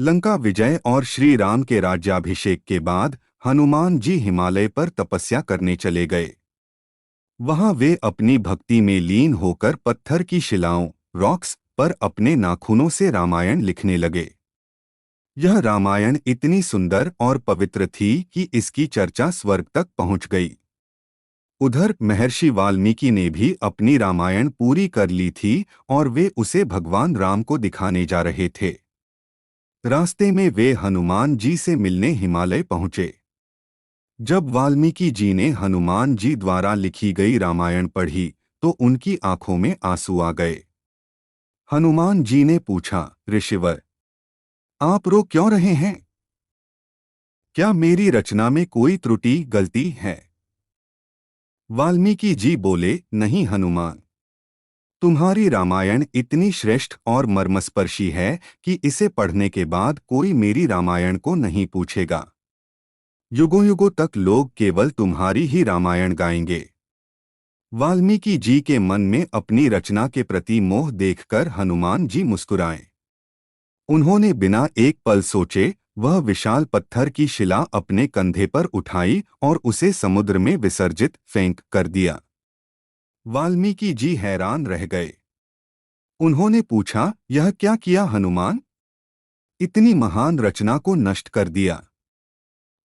लंका विजय और श्री राम के राज्याभिषेक के बाद हनुमान जी हिमालय पर तपस्या करने चले गए। वहां वे अपनी भक्ति में लीन होकर पत्थर की शिलाओं रॉक्स पर अपने नाखूनों से रामायण लिखने लगे। यह रामायण इतनी सुंदर और पवित्र थी कि इसकी चर्चा स्वर्ग तक पहुंच गई। उधर महर्षि वाल्मीकि ने भी अपनी रामायण पूरी कर ली थी और वे उसे भगवान राम को दिखाने जा रहे थे। रास्ते में वे हनुमान जी से मिलने हिमालय पहुंचे। जब वाल्मीकि जी ने हनुमान जी द्वारा लिखी गई रामायण पढ़ी तो उनकी आंखों में आंसू आ गए। हनुमान जी ने पूछा, ऋषिवर, आप रो क्यों रहे हैं? क्या मेरी रचना में कोई त्रुटि गलती है? वाल्मीकि जी बोले, नहीं हनुमान, तुम्हारी रामायण इतनी श्रेष्ठ और मर्मस्पर्शी है कि इसे पढ़ने के बाद कोई मेरी रामायण को नहीं पूछेगा। युगों युगों तक लोग केवल तुम्हारी ही रामायण गाएंगे। वाल्मीकि जी के मन में अपनी रचना के प्रति मोह देखकर हनुमान जी मुस्कुराए। उन्होंने बिना एक पल सोचे वह विशाल पत्थर की शिला अपने कंधे पर उठाई और उसे समुद्र में विसर्जित फेंक कर दिया। वाल्मीकि जी हैरान रह गए। उन्होंने पूछा, यह क्या किया हनुमान? इतनी महान रचना को नष्ट कर दिया।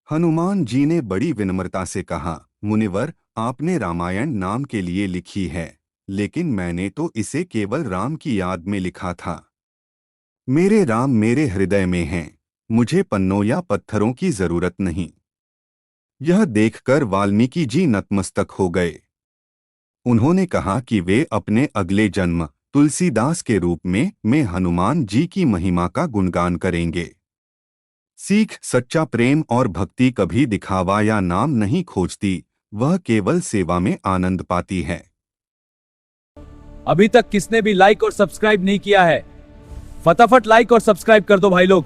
हनुमान जी ने बड़ी विनम्रता से कहा, मुनिवर, आपने रामायण नाम के लिए लिखी है, लेकिन मैंने तो इसे केवल राम की याद में लिखा था। मेरे राम मेरे हृदय में हैं, मुझे पन्नों या पत्थरों की जरूरत नहीं। यह देखकर वाल्मीकि जी नतमस्तक हो गए। उन्होंने कहा कि वे अपने अगले जन्म तुलसीदास के रूप में हनुमान जी की महिमा का गुणगान करेंगे। सीख, सच्चा प्रेम और भक्ति कभी दिखावा या नाम नहीं खोजती, वह केवल सेवा में आनंद पाती है। अभी तक किसने भी लाइक और सब्सक्राइब नहीं किया है, फटाफट लाइक और सब्सक्राइब कर दो भाई लोग।